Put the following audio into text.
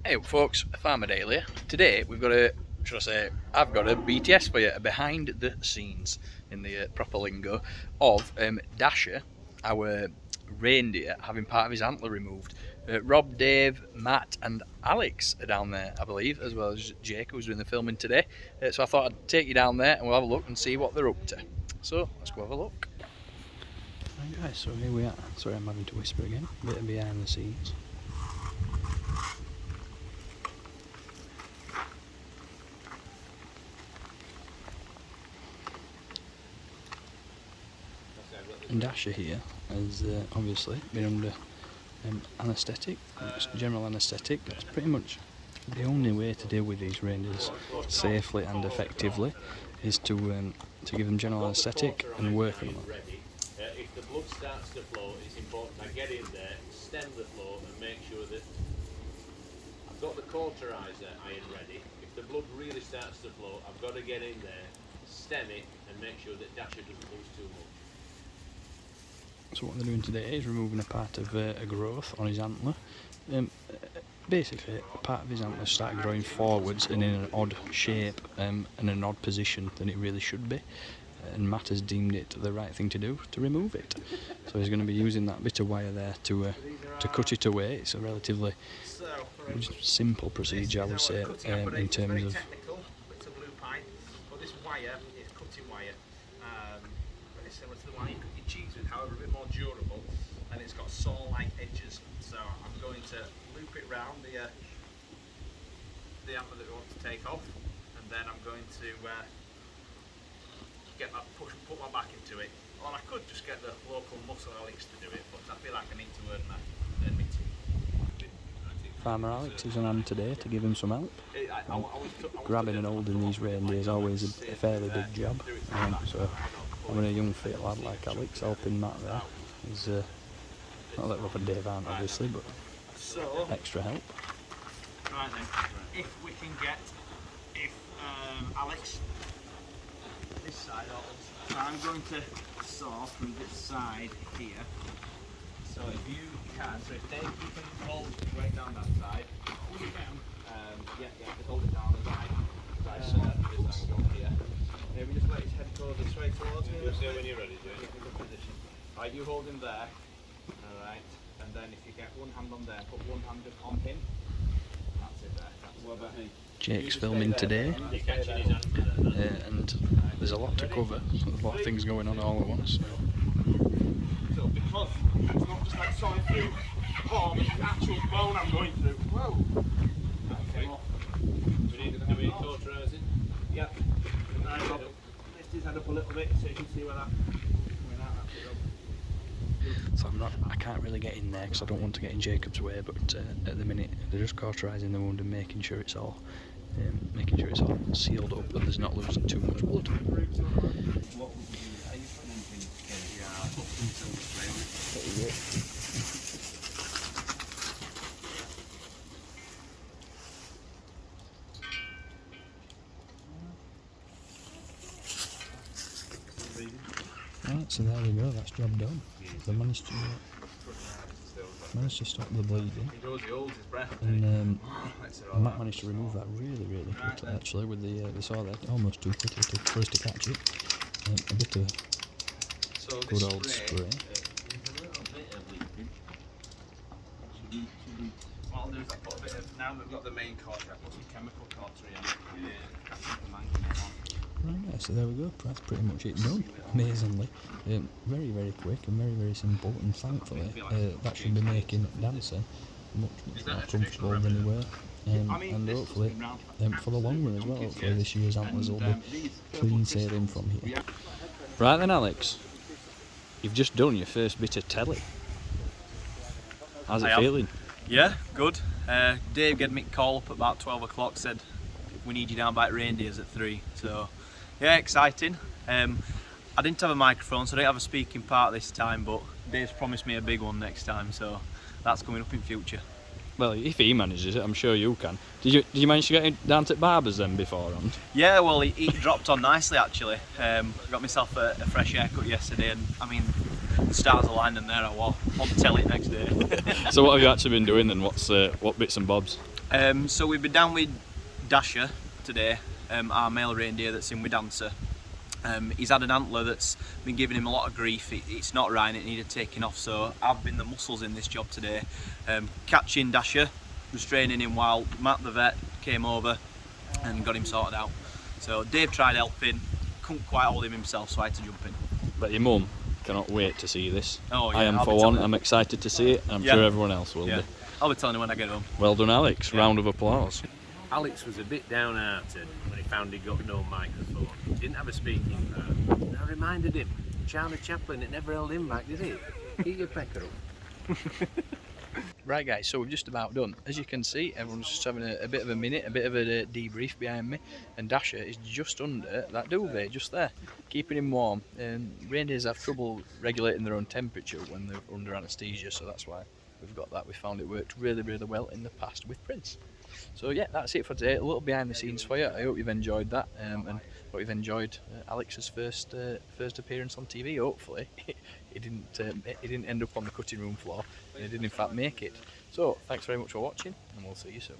Hey folks, Farmer Dale here. Today we've got I've got a BTS for you, a behind the scenes in the proper lingo of Dasher, our reindeer, having part of his antler removed. Rob, Dave, Matt and Alex are down there, I believe, as well as Jake, who's doing the filming today. So I thought I'd take you down there and we'll have a look and see what they're up to. So let's go have a look. Right guys, so here we are. Sorry, I'm having to whisper again. A bit of behind the scenes. And Dasher here has obviously been under anaesthetic, general anaesthetic. That's pretty much the only way to deal with these reindeers safely and effectively, is to give them general anaesthetic and work on them. If the blood starts to flow, it's important I get in there, stem the flow and make sure that I've got the cauterizer iron ready. If the blood really starts to flow, I've got to get in there, stem it and make sure that Dasher doesn't lose too much. So what they're doing today is removing a part of a growth on his antler. Basically, a part of his antler started growing forwards and in an odd shape and an odd position than it really should be. And Matt has deemed it the right thing to do to remove it. So he's going to be using that bit of wire there to cut it away. It's a relatively simple procedure, I would say, in terms of. It's a blue pipe, but this wire is cutting wire. Very similar to the one you cook your cheese with, however a bit more durable, and it's got saw-like edges. So I'm going to loop it round the antler that we want to take off, and then I'm going to put my back into it. Or I could just get the local muscle Alex to do it, but I feel like I need to earn my tea. Farmer Alex is on hand today to give him some help. Grabbing and holding these reindeer is always a fairly big job. So having a young fit lad like Alex helping Matt there is not that Rob and Dave aren't obviously, but extra help. Right then, if we can get Alex this side of it. So I'm going to saw from this side here. So if you can, so if Dave, you can hold right down that side. Hold it down. Just hold it down as I this angle here. Maybe just let his head go straight towards me. Just when you're ready, Jake. Good position. Right, you hold him there. Alright. And then if you get one hand on there, put one hand just on him. That's it there. What about me? Jake's filming today, and there's a lot to cover, a lot of things going on all at once. So because it's not just like sawing through arm, it's the actual bone I'm going through. Whoa! Okay. Do we need cauterizing? Yep. Lift his head up a little bit so you can see where that coming out. So I can't really get in there because I don't want to get in Jacob's way, but at the minute they're just cauterising the wound and making sure it's all sealed up and there's not losing too much blood. Right, so there we go, that's job done. They managed to stop the bleeding, and Matt managed to remove that really quickly actually with the saw there, almost too quickly for us to catch it. A bit of good old spray. What I'll do is I'll put a bit of, now we've got the main cautery, I'll put some chemical cautery on. Right, so there we go, that's pretty much it done, amazingly. Very quick and very simple, and thankfully that should be making dancing much more comfortable than they were. And hopefully, for the long run as well, hopefully this year's antlers will be clean sailing from here. Right then Alex, you've just done your first bit of telly. How's it feeling? Yeah, good. Dave gave me a call up at about 12 o'clock, said we need you down by Reindeers at 3, so yeah, exciting. I didn't have a microphone, so I didn't have a speaking part this time, but Dave's promised me a big one next time, so that's coming up in future. Well, if he manages it, I'm sure you can. Did you manage to get him down to Barber's then beforehand? Yeah, well, he dropped on nicely actually. Got myself a fresh haircut yesterday, and I mean, the stars aligned, and there I was on telly next day. So what have you actually been doing then? What bits and bobs? So we've been down with Dasher today, our male reindeer that's in with Dancer. He's had an antler that's been giving him a lot of grief. It's not right, it needed taking off, so I've been the muscles in this job today. Catching Dasher, restraining him while Matt the vet came over and got him sorted out. So Dave tried helping, couldn't quite hold him himself, so I had to jump in. But your mum cannot wait to see this. Oh, yeah, I am I'll for be one. telling I'm excited to see it, and I'm Yeah. sure everyone else will Yeah, be. I'll be telling him when I get home. Well done, Alex. Yeah. Round of applause. Alex was a bit downhearted when he found he got no microphone. Didn't have a speaking part. And I reminded him, Charlie Chaplin, it never held him back, did it? Keep your pecker up. Right guys, so we're just about done. As you can see, everyone's just having a bit of a minute, a bit of a debrief behind me, and Dasher is just under that duvet, just there, keeping him warm. Reindeers have trouble regulating their own temperature when they're under anaesthesia, so that's why we've got that. We found it worked really, really well in the past with Prince. So yeah, that's it for today. A little behind the scenes for you. I hope you've enjoyed that, and hope you've enjoyed Alex's first appearance on TV. Hopefully, he didn't end up on the cutting room floor, and he did in fact make it. So thanks very much for watching, and we'll see you soon.